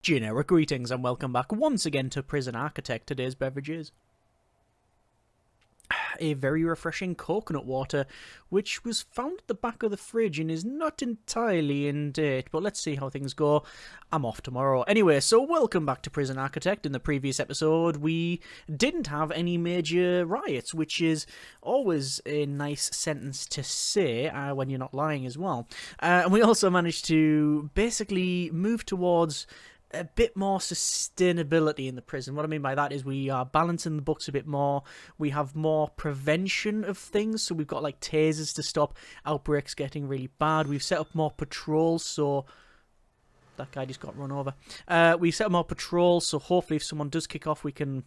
Generic greetings and welcome back once again to Prison Architect. Today's beverage is a very refreshing coconut water, which was found at the back of the fridge and is not entirely in date, but let's see how things go. I'm off tomorrow. Anyway, so welcome back to Prison Architect. In the previous episode, we didn't have any major riots, which is always a nice sentence to say when you're not lying as well. And we also managed to basically move towards a bit more sustainability in the prison. What I mean by that is we are balancing the books a bit more. We have more prevention of things, so we've got like tasers to stop outbreaks getting really bad. We've set up more patrols, so that guy just got run over. We set up more patrols, so hopefully if someone does kick off, we can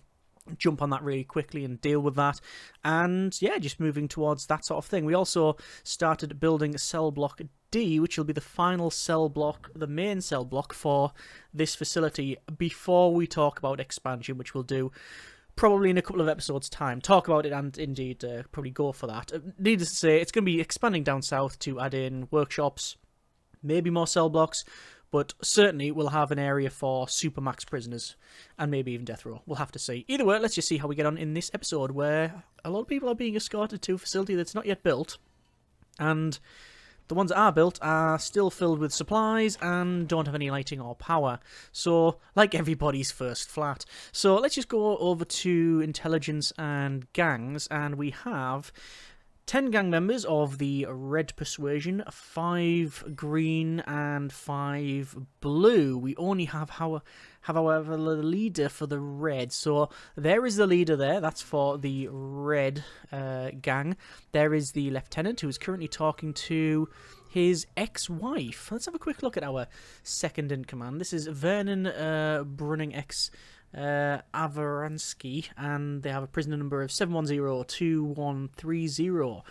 jump on that really quickly and deal with that. And yeah, just moving towards that sort of thing. We also started building cell block D, which will be the final cell block, the main cell block for this facility before we talk about expansion, which we'll do probably in a couple of episodes' time. Talk about it and indeed probably go for that. Needless to say, it's going to be expanding down south to add in workshops, maybe more cell blocks, but certainly we'll have an area for Supermax prisoners and maybe even death row. We'll have to see. Either way, let's just see how we get on in this episode where a lot of people are being escorted to a facility that's not yet built, and the ones that are built are still filled with supplies and don't have any lighting or power. So, like everybody's first flat. So, let's just go over to intelligence and gangs, and we have 10 gang members of the red persuasion, 5 green and 5 blue. We only have however, the leader for the red. So there is the leader there. That's for the red gang. There is the lieutenant who is currently talking to his ex-wife. Let's have a quick look at our second in command. This is Vernon Brunning Avaransky, and they have a prisoner number of 7102130.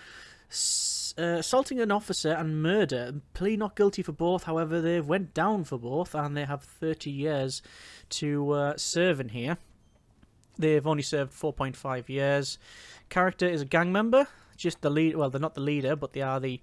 Assaulting an officer and murder. Plea not guilty for both, however they've went down for both and they have 30 years to serve in here. They've only served 4.5 years. Character is a gang member, just the lead. Well, they're not the leader, but they are the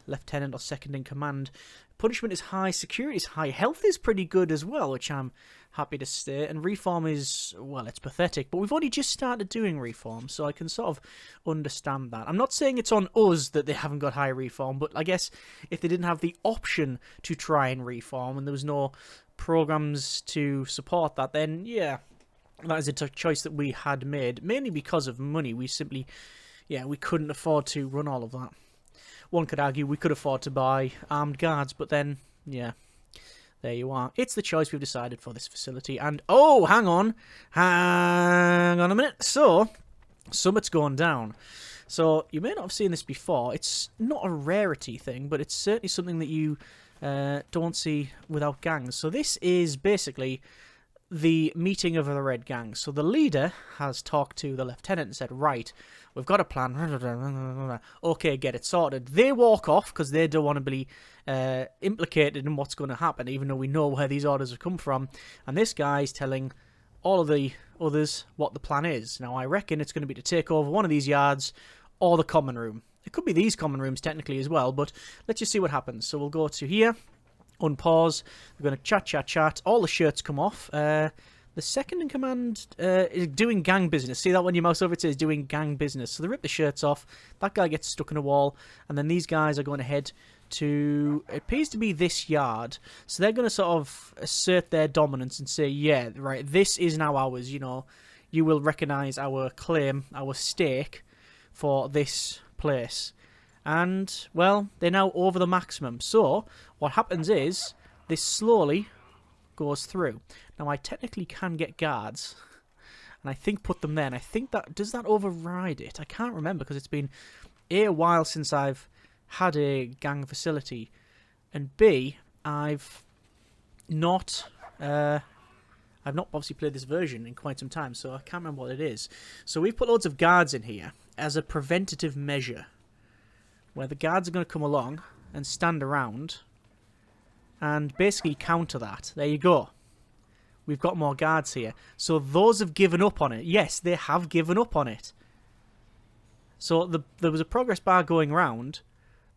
lieutenant or second in command. Punishment is high, security is high, health is pretty good as well, which I'm happy to state, and reform is, well, it's pathetic, but we've only just started doing reform, so I can sort of understand that. I'm not saying it's on us that they haven't got high reform, but I guess if they didn't have the option to try and reform and there was no programs to support that, then yeah, that is a choice that we had made, mainly because of money. We simply, we couldn't afford to run all of that. One could argue we could afford to buy armed guards, but then, yeah, there you are. It's the choice we've decided for this facility. And, oh, hang on a minute. So, Summit's gone down. So, you may not have seen this before. It's not a rarity thing, but it's certainly something that you don't see without gangs. So, this is basically the meeting of the red gang. So the leader has talked to the lieutenant and said, right, we've got a plan. Okay, get it sorted. They walk off because they don't want to be implicated in what's going to happen, even though we know where these orders have come from. And this guy's telling all of the others what the plan is. Now, I reckon it's going to be to take over one of these yards or the common room. It could be these common rooms technically as well, but let's just see what happens. So we'll go to here. Unpause. We're going to chat. All the shirts come off. The second in command is doing gang business. See that when you mouse over it says doing gang business. So they rip the shirts off. That guy gets stuck in a wall. And then these guys are going to head to, it appears to be this yard. So they're going to sort of assert their dominance and say, yeah, right, this is now ours. You know, you will recognise our claim, our stake for this place. And, well, they're now over the maximum. So, what happens is, this slowly goes through. Now, I technically can get guards, and I think put them there. And I think that, does that override it? I can't remember, because it's been A, while since I've had a gang facility. And B, I've not obviously played this version in quite some time, so I can't remember what it is. So we've put loads of guards in here as a preventative measure, where the guards are going to come along and stand around and basically counter that. There you go. We've got more guards here. So those have given up on it. Yes, they have given up on it. So there was a progress bar going round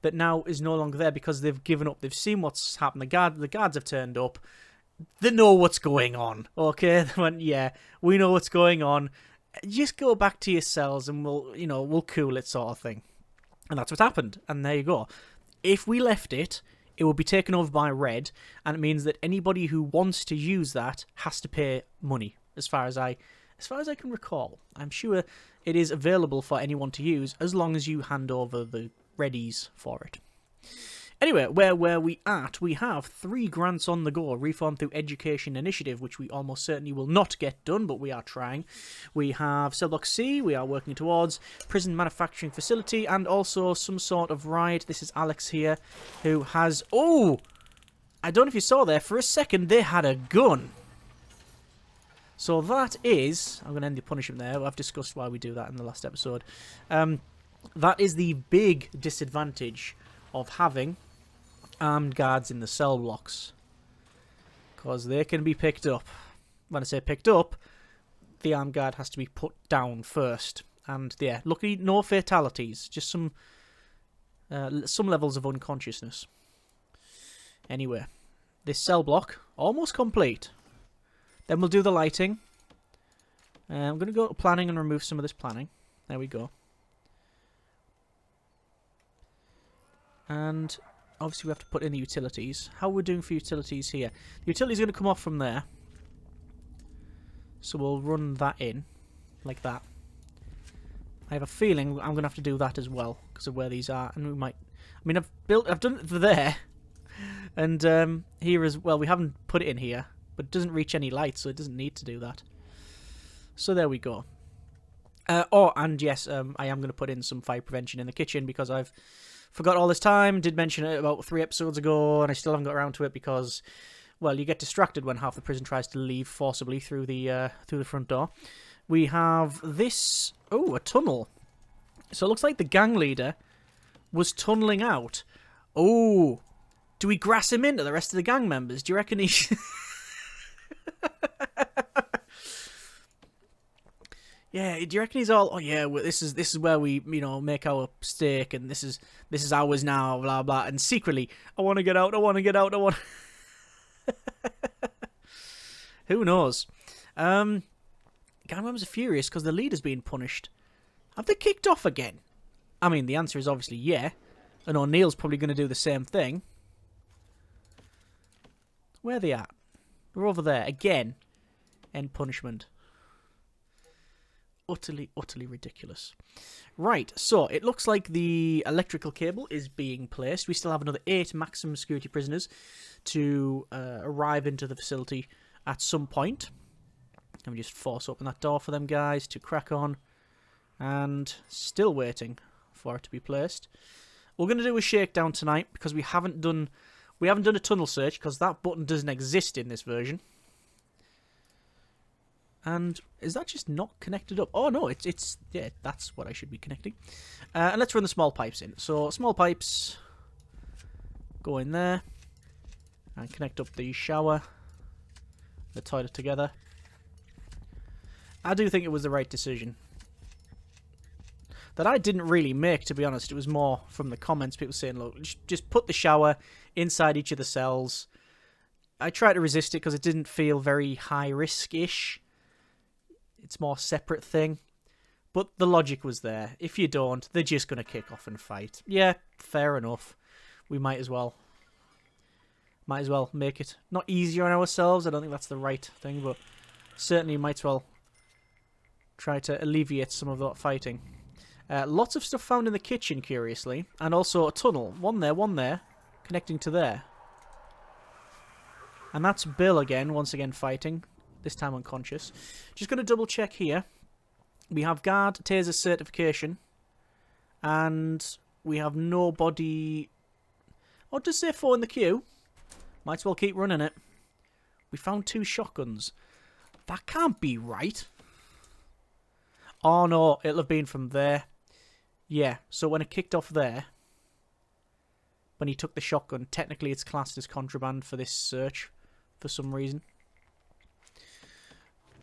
that now is no longer there because they've given up. They've seen what's happened. The guards have turned up. They know what's going on, okay? They went, yeah, we know what's going on. Just go back to your cells and we'll cool it, sort of thing. And that's what happened. And there you go. If we left it, it would be taken over by Red, and it means that anybody who wants to use that has to pay money, as far as I can recall. I'm sure it is available for anyone to use as long as you hand over the readies for it. Anyway, where were we at? We have 3 grants on the go. Reform through Education Initiative, which we almost certainly will not get done, but we are trying. We have Cell Block C, we are working towards. Prison Manufacturing Facility, and also some sort of riot. This is Alex here, who has... Oh! I don't know if you saw there, for a second they had a gun. So that is... I'm going to end the punishment there. I've discussed why we do that in the last episode. That is the big disadvantage of having armed guards in the cell blocks, because they can be picked up. When I say picked up, the armed guard has to be put down first. And yeah, luckily no fatalities, just some levels of unconsciousness. Anyway, this cell block almost complete. Then we'll do the lighting. I'm going to go to planning and remove some of this planning. There we go. And obviously we have to put in the utilities. How are we doing for utilities here? The utilities are going to come off from there. So we'll run that in. Like that. I have a feeling I'm going to have to do that as well, because of where these are. And we might... I mean, I've done it for there. And here as well. We haven't put it in here. But it doesn't reach any light, so it doesn't need to do that. So there we go. And yes, I am going to put in some fire prevention in the kitchen, because I've forgot all this time. Did mention it about 3 episodes ago, and I still haven't got around to it because, well, you get distracted when half the prison tries to leave forcibly through the front door. We have this... Oh, a tunnel. So it looks like the gang leader was tunneling out. Oh, do we grass him into the rest of the gang members? Do you reckon he... Yeah, do you reckon he's all, oh yeah, well, this is where we, make our steak, and this is ours now, blah blah, and secretly, I want to get out, I want to get out, I want. Who knows? Gang members are furious because the leader's being punished. Have they kicked off again? I mean, the answer is obviously yeah, and O'Neill's probably going to do the same thing. Where are they at? We're over there again. End punishment. Utterly ridiculous. Right, so it looks like the electrical cable is being placed. We still have another 8 maximum security prisoners to arrive into the facility at some point. Let me just force open that door for them guys to crack on. And still waiting for it to be placed. We're going to do a shakedown tonight because we haven't done a tunnel search, because that button doesn't exist in this version. And is that just not connected up? Oh no, it's yeah, that's what I should be connecting. And let's run the small pipes in. So small pipes go in there and connect up the shower, the toilet together. I do think it was the right decision. That I didn't really make, to be honest. It was more from the comments, people saying, look, just put the shower inside each of the cells. I tried to resist it because it didn't feel very high risk-ish. It's more separate thing. But the logic was there. If you don't, they're just going to kick off and fight. Yeah, fair enough. We might as well make it not easier on ourselves. I don't think that's the right thing, but certainly might as well try to alleviate some of that fighting. Lots of stuff found in the kitchen, curiously. And also a tunnel. One there, connecting to there. And that's Bill again, once again fighting. This time unconscious. Just going to double check here. We have guard taser certification. And we have nobody... Oh, it does say 4 in the queue. Might as well keep running it. We found 2 shotguns. That can't be right. Oh no, it'll have been from there. Yeah, so when it kicked off there, when he took the shotgun, technically it's classed as contraband for this search for some reason.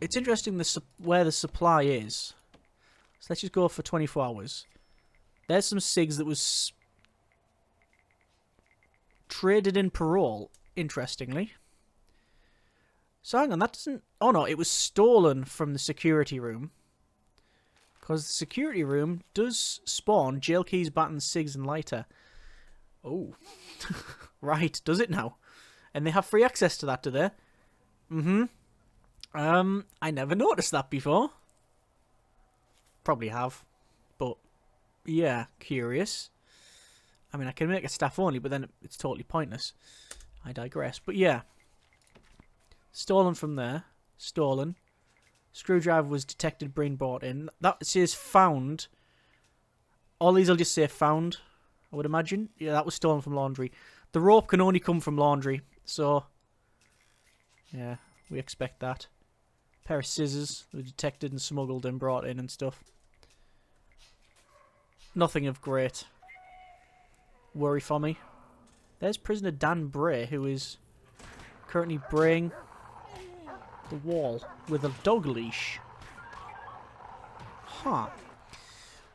It's interesting where the supply is. So let's just go for 24 hours. There's some SIGs that was traded in parole, interestingly. So hang on, that doesn't... Oh no, it was stolen from the security room. Because the security room does spawn jail keys, batons, cigs, and lighter. Oh. Right, does it now? And they have free access to that, do they? Mm-hmm. I never noticed that before. Probably have. But, yeah, curious. I mean, I can make it staff only, but then it's totally pointless. I digress. But yeah. Stolen from there. Stolen. Screwdriver was detected, brain brought in. That says found. All these will just say found, I would imagine. Yeah, that was stolen from laundry. The rope can only come from laundry. So, yeah, we expect that. Pair of scissors were detected and smuggled and brought in and stuff. Nothing of great worry for me. There's prisoner Dan Bray, who is currently braying the wall with a dog leash. Huh.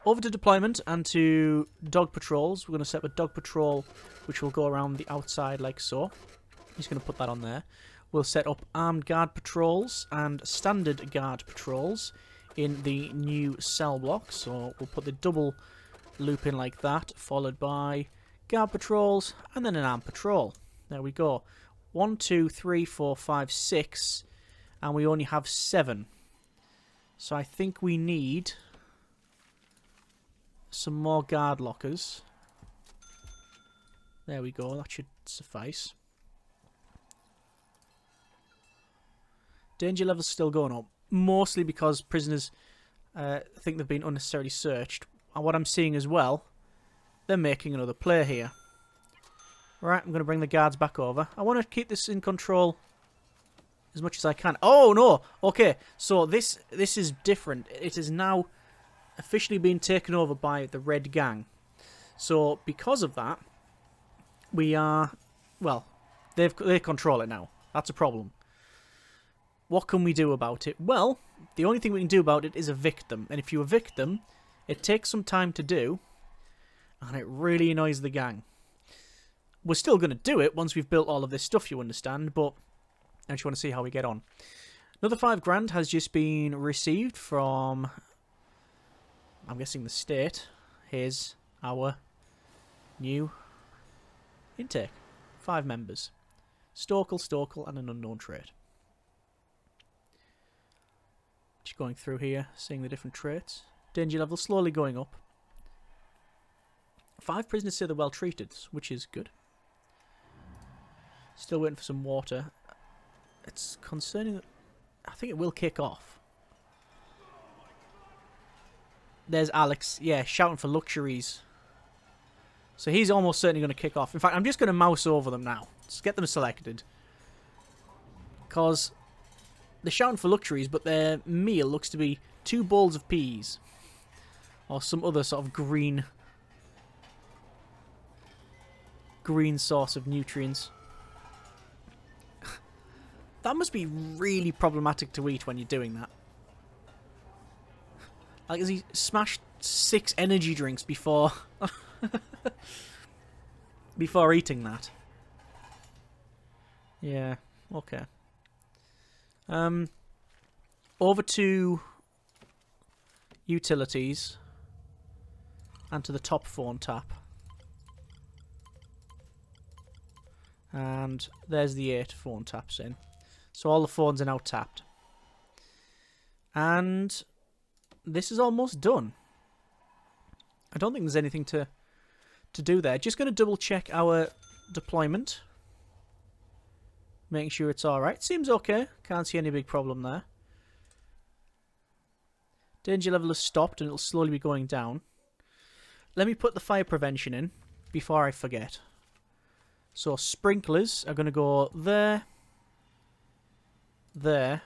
Over to deployment and to dog patrols. We're going to set up a dog patrol which will go around the outside like so. He's going to put that on there. We'll set up armed guard patrols and standard guard patrols in the new cell block. So we'll put the double loop in like that, followed by guard patrols and then an armed patrol. There we go. 1, 2, 3, 4, 5, 6, and we only have 7. So I think we need some more guard lockers. There we go, that should suffice. Danger level's still going up, mostly because prisoners think they've been unnecessarily searched. And what I'm seeing as well, they're making another play here. Right, I'm going to bring the guards back over. I want to keep this in control as much as I can. Oh, no! Okay, so this is different. It is now officially been taken over by the Red Gang. So, because of that, we are... Well, they control it now. That's a problem. What can we do about it? Well, the only thing we can do about it is evict them. And if you evict them, it takes some time to do, and it really annoys the gang. We're still going to do it once we've built all of this stuff, you understand, but I just want to see how we get on. Another $5,000 has just been received from, I'm guessing, the state. Here's our new intake. 5 members. Stokel, and an unknown trait. Just going through here, seeing the different traits. Danger level slowly going up. 5 prisoners say they're well treated, which is good. Still waiting for some water. It's concerning that I think it will kick off. There's Alex, yeah, shouting for luxuries. So he's almost certainly going to kick off. In fact, I'm just going to mouse over them now. Just get them selected. Because they're shouting for luxuries, but their meal looks to be 2 bowls of peas. Or some other sort of green source of nutrients. That must be really problematic to eat when you're doing that. Like, has he smashed 6 energy drinks before... before eating that? Yeah, okay. Over to utilities and to the top phone tap. And there's the 8 phone taps in. So all the phones are now tapped. And this is almost done. I don't think there's anything to do there. Just going to double check our deployment. Making sure it's alright. Seems okay. Can't see any big problem there. Danger level has stopped and it'll slowly be going down. Let me put the fire prevention in before I forget. So sprinklers are going to go there. There.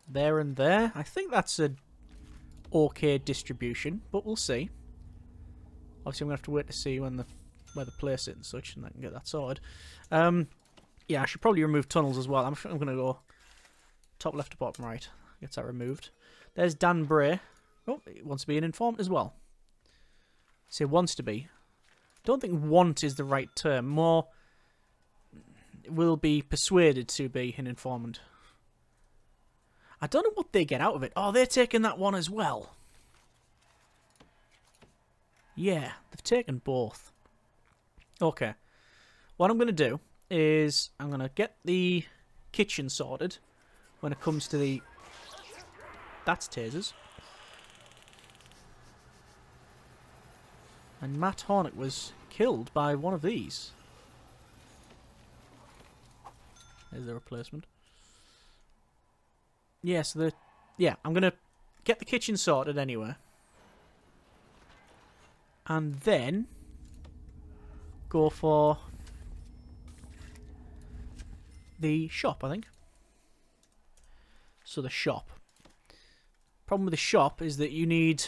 There and there. I think that's a okay distribution, but we'll see. Obviously, I'm going to have to wait to see when where to place it and such, and I can get that sorted. Yeah, I should probably remove tunnels as well. I'm going to go top left to bottom right. Gets that removed. There's Dan Bray. Oh, he wants to be an informant as well. Say wants to be. Don't think want is the right term. More will be persuaded to be an informant. I don't know what they get out of it. Oh, they're taking that one as well. Yeah, they've taken both. Okay. What I'm going to do is I'm going to get the kitchen sorted when it comes to the... That's tasers. And Matt Hornick was killed by one of these. There's the replacement. Yeah, so the... Yeah, I'm going to get the kitchen sorted anyway. And then go for the shop, I think. So the shop. Problem with the shop is that you need...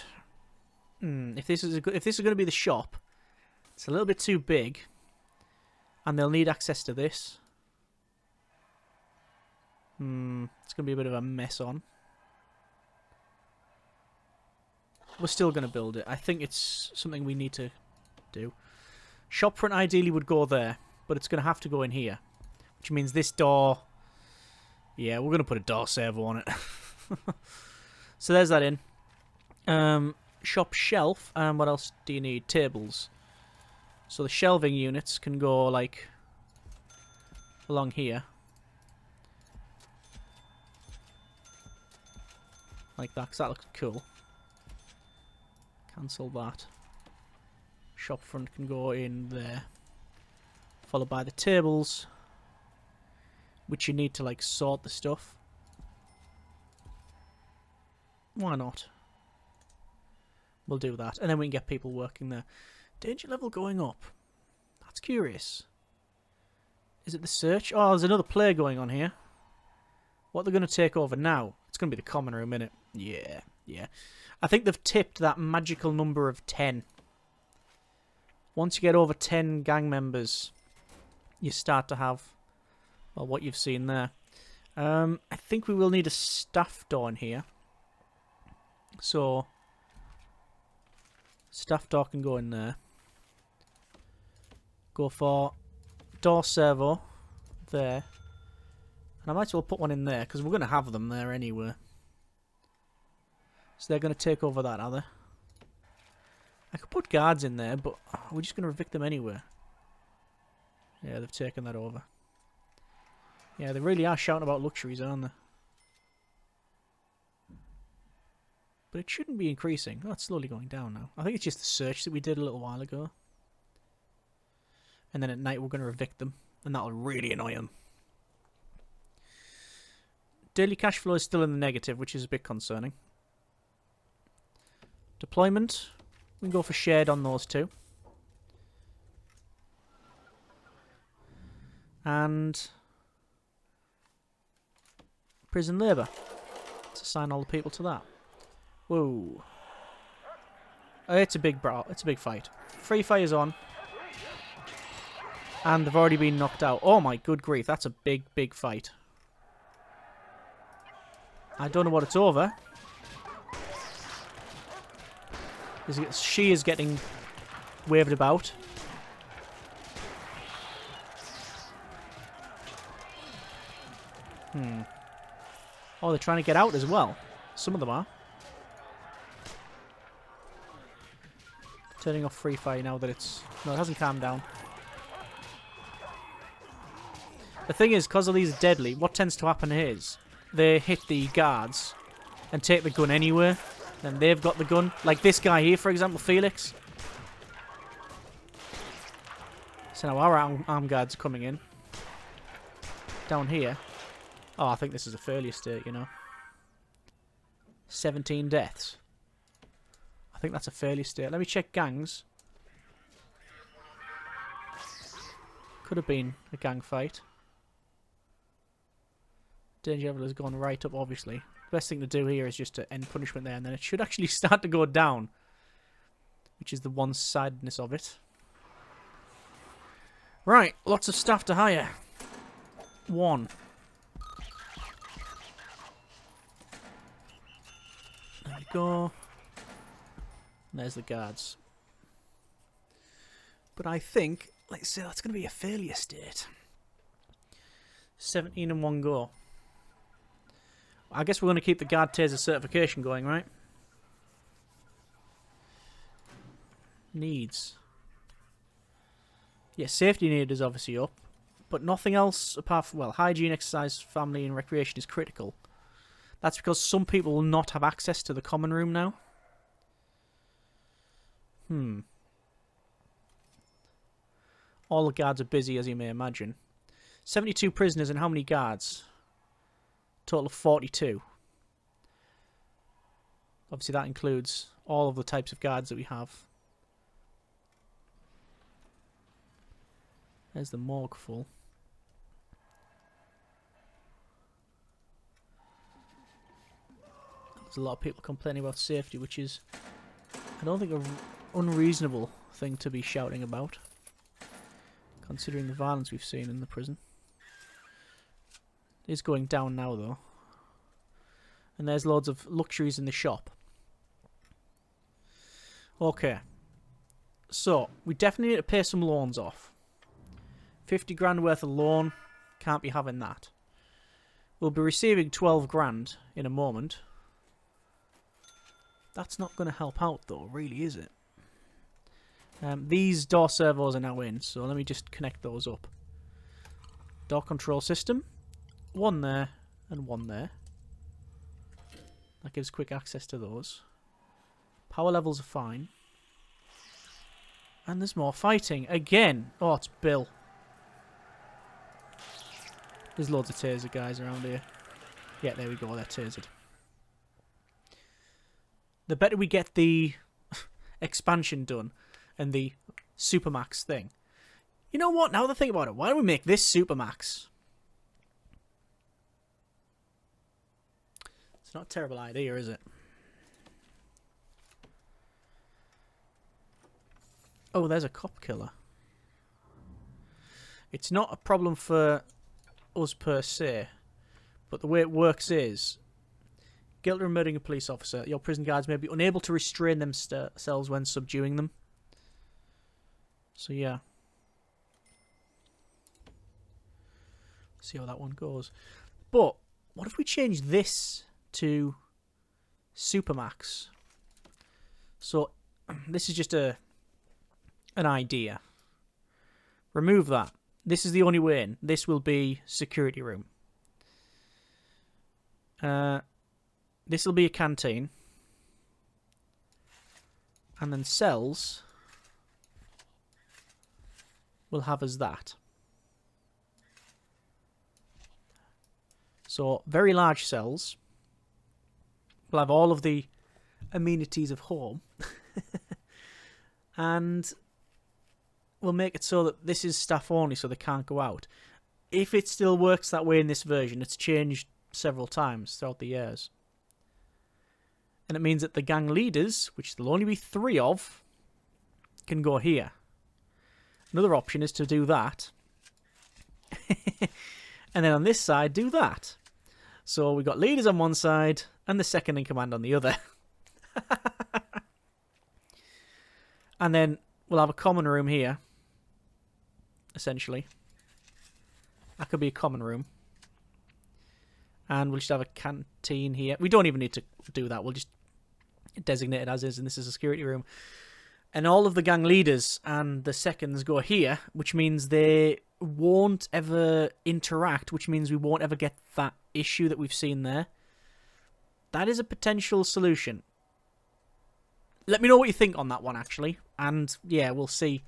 if this is going to be the shop, it's a little bit too big, and they'll need access to this. It's going to be a bit of a mess on. We're still going to build it. I think it's something we need to do. Shop front ideally would go there, but it's going to have to go in here, which means this door... Yeah, we're going to put a door servo on it. So there's that in. Shop shelf, and what else do you need? Tables. So the shelving units can go, like, along here. Like that, because that looks cool. Cancel that. Shop front can go in there. Followed by the tables, which you need to, like, sort the stuff. Why not? We'll do that. And then we can get people working there. Danger level going up. That's curious. Is it the search? Oh, there's another player going on here. What they're going to take over now? It's going to be the common room, innit? Yeah, yeah. I think they've tipped that magical number of 10. Once you get over 10 gang members, you start to have, well, what you've seen there. I think we will need a staff door in here. So, staff door can go in there. Go for door servo there. And I might as well put one in there, because we're going to have them there anyway. So they're going to take over that, are they? I could put guards in there, but we're just going to evict them anyway. Yeah, they've taken that over. Yeah, they really are shouting about luxuries, aren't they? But it shouldn't be increasing. Oh, it's slowly going down now. I think it's just the search that we did a little while ago. And then at night we're going to evict them. And that'll really annoy them. Daily cash flow is still in the negative, which is a bit concerning. Deployment. We can go for shared on those two. And prison labour. Let's assign all the people to that. Whoa. It's a big brawl. It's a big fight. Free fire's on. And they've already been knocked out. Oh my good grief. That's a big, big fight. I don't know what it's over. She is getting waved about. Oh, they're trying to get out as well. Some of them are. Turning off free fire now that it's... No, it hasn't calmed down. The thing is, because of these deadly, what tends to happen is they hit the guards and take the gun anyway. Then they've got the gun. Like this guy here, for example, Felix. So now our armed guards are coming in. Down here. Oh, I think this is a failure state, you know. 17 deaths. I think that's a failure state. Let me check gangs. Could have been a gang fight. Danger level has gone right up, obviously. The best thing to do here is just to end punishment there, and then it should actually start to go down. Which is the one-sidedness of it. Right, lots of staff to hire. 1. There we go. And there's the guards. But I think, let's say that's going to be a failure state. 17 in one go. I guess we're going to keep the guard taser certification going, right? Needs. Yeah, safety need is obviously up. But nothing else apart from, well, hygiene, exercise, family and recreation is critical. That's because some people will not have access to the common room now. All the guards are busy, as you may imagine. 72 prisoners and how many guards? Total of 42. Obviously that includes all of the types of guards that we have. There's the morgue full. There's a lot of people complaining about safety, which is, I don't think, an unreasonable thing to be shouting about, considering the violence we've seen in the prison. It is going down now, though. And there's loads of luxuries in the shop. Okay. So, we definitely need to pay some loans off. 50 grand worth of loan. Can't be having that. We'll be receiving 12 grand in a moment. That's not going to help out, though, really, is it? These door servos are now in, so let me just connect those up. Door control system. One there, and one there. That gives quick access to those. Power levels are fine. And there's more fighting. Again! Oh, it's Bill. There's loads of taser guys around here. Yeah, there we go, they're tasered. The better we get the expansion done and the Supermax thing. You know what? Now that I think about it, why don't we make this Supermax? It's not a terrible idea, is it? Oh, there's a cop killer. It's not a problem for us per se, but the way it works is, guilty of murdering a police officer, your prison guards may be unable to restrain themselves when subduing them. So yeah. See how that one goes. But what if we change this to Supermax? So this is just an idea. Remove that. This is the only way in. This will be security room. This will be a canteen. And then cells will have as that. So, very large cells will have all of the amenities of home. And we'll make it so that this is staff only, so they can't go out. If it still works that way in this version, it's changed several times throughout the years. And it means that the gang leaders, which there'll only be 3 of, can go here. Another option is to do that. And then on this side, do that. So we've got leaders on one side and the second in command on the other. And then we'll have a common room here. Essentially. That could be a common room. And we'll just have a canteen here. We don't even need to do that. We'll just designate it as is, and this is a security room. And all of the gang leaders and the seconds go here, which means they won't ever interact, which means we won't ever get that issue that we've seen there. That is a potential solution. Let me know what you think on that one, actually. And, yeah, we'll see.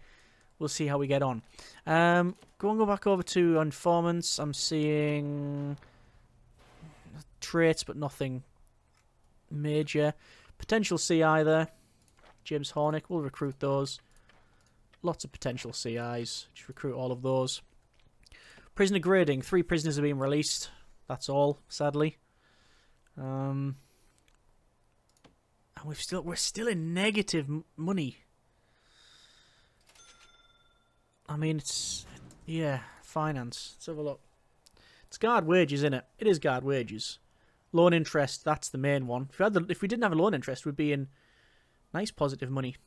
We'll see how we get on. Go back over to informants. I'm seeing traits, but nothing major. Potential CI there. James Hornick. We'll recruit those. Lots of potential CIs. Just recruit all of those. Prisoner grading. 3 prisoners are being released. That's all, sadly. And we're still in negative money. I mean, it's, yeah, finance. Let's have a look. It's guard wages, isn't it? It is guard wages. Loan interest, that's the main one. If we didn't have a loan interest, we'd be in nice positive money.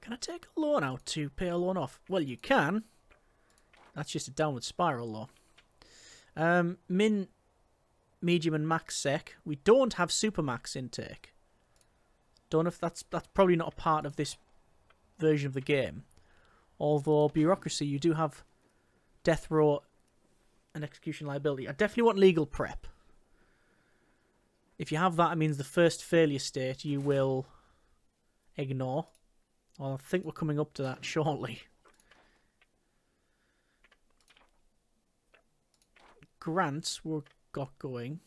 Can I take a loan out to pay a loan off? Well, you can. That's just a downward spiral, though. Min, medium, and max sec. We don't have Supermax intake. Don't know if that's probably not a part of this version of the game. Although bureaucracy, you do have death row and execution liability. I definitely want legal prep. If you have that, it means the first failure state you will ignore. Well, I think we're coming up to that shortly. Grants we've got going.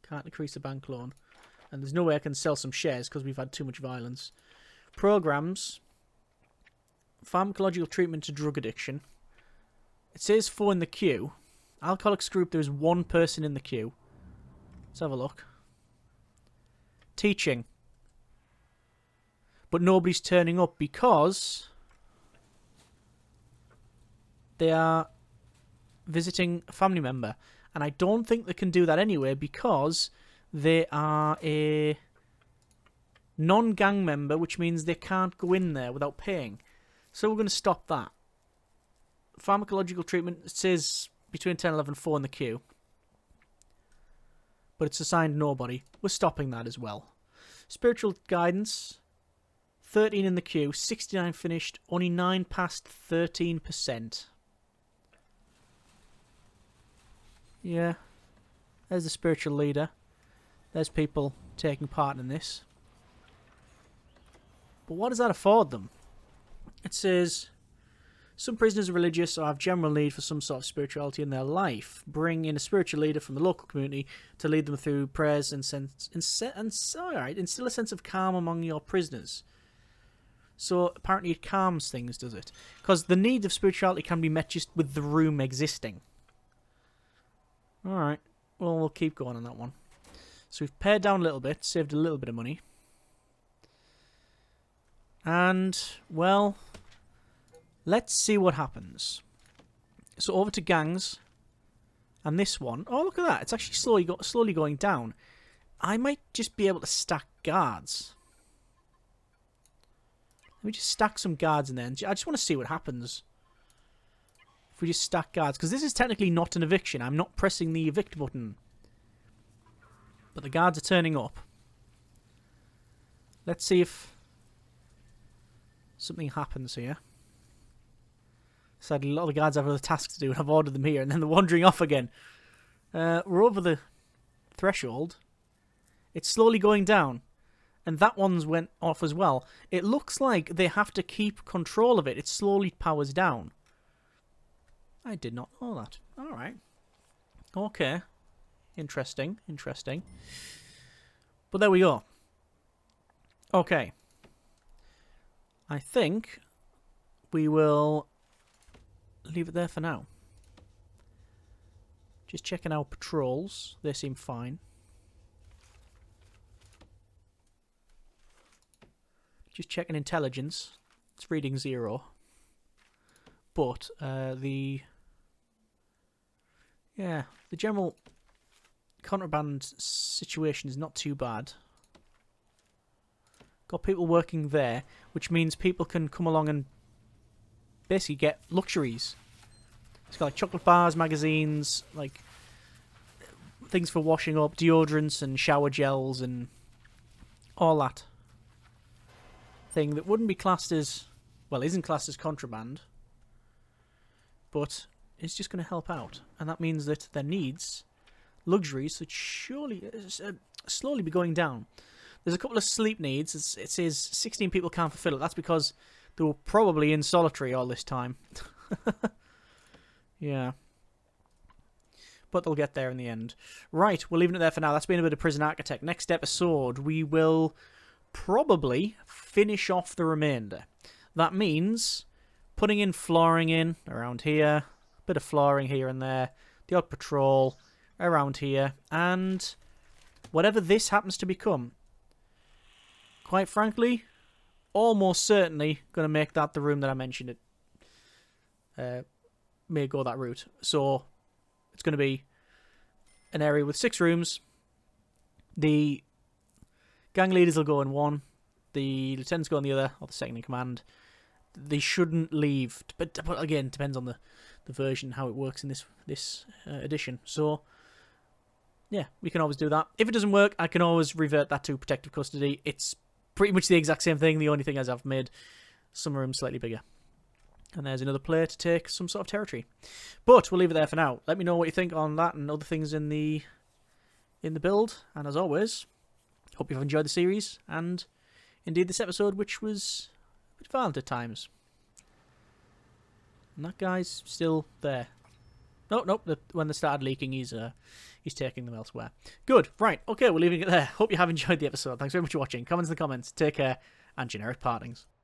Can't increase the bank loan. And there's no way I can sell some shares because we've had too much violence. Programs. Pharmacological treatment to drug addiction. It says 4 in the queue. Alcoholics group, there's 1 person in the queue. Let's have a look. Teaching. But nobody's turning up because they are visiting a family member. And I don't think they can do that anyway because they are a non-gang member, which means they can't go in there without paying. So we're going to stop that. Pharmacological treatment, it says between 10 and 11, 4 in the queue. But it's assigned nobody. We're stopping that as well. Spiritual guidance, 13 in the queue, 69 finished, only 9 passed, 13%. Yeah. There's the spiritual leader. There's people taking part in this. But what does that afford them? It says, some prisoners are religious or have general need for some sort of spirituality in their life. Bring in a spiritual leader from the local community to lead them through prayers and instill a sense of calm among your prisoners. So apparently it calms things, does it? Because the need of spirituality can be met just with the room existing. Alright, well, we'll keep going on that one. So we've pared down a little bit, saved a little bit of money. And, well, let's see what happens. So over to gangs. And this one, oh, look at that. It's actually slowly going down. I might just be able to stack guards. Let me just stack some guards in there. I just want to see what happens. If we just stack guards. Because this is technically not an eviction. I'm not pressing the evict button. But the guards are turning up. Let's see if something happens here. Sadly, a lot of the guards have other tasks to do, and I've ordered them here, and then they're wandering off again. We're over the threshold. It's slowly going down. And that one's went off as well. It looks like they have to keep control of it. It slowly powers down. I did not know that. Alright. Okay. Interesting. Interesting. But there we go. Okay. I think we will leave it there for now. Just checking our patrols. They seem fine. Just checking intelligence. It's reading 0. But the general contraband situation is not too bad. Got people working there, which means people can come along and basically get luxuries. It's got like chocolate bars, magazines, like things for washing up, deodorants and shower gels and all that thing that wouldn't be classed as, well, isn't classed as contraband, but it's just going to help out. And that means that their needs, luxuries, would surely slowly be going down. There's a couple of sleep needs. It says 16 people can't fulfill it. That's because they were probably in solitary all this time. Yeah. But they'll get there in the end. Right, we're leaving it there for now. That's been a bit of Prison Architect. Next episode, we will probably finish off the remainder. That means putting in flooring in around here, a bit of flooring here and there, the odd patrol around here, and whatever this happens to become. Quite frankly, almost certainly going to make that the room that I mentioned. It may go that route. So it's going to be an area with 6 rooms. The gang leaders will go in one. the lieutenants go on the other, or the second in command. They shouldn't leave, but again, it depends on the version, how it works in this edition. So, yeah, we can always do that. If it doesn't work, I can always revert that to protective custody. It's pretty much the exact same thing. The only thing is I've made some rooms slightly bigger. And there's another player to take some sort of territory. But we'll leave it there for now. Let me know what you think on that and other things in the build. And as always, hope you've enjoyed the series and indeed this episode, which was a bit violent at times. And that guy's still there. Nope. When they started leaking, he's taking them elsewhere. Good. Right. Okay, we're leaving it there. Hope you have enjoyed the episode. Thanks very much for watching. Comments in the comments. Take care. And generic partings.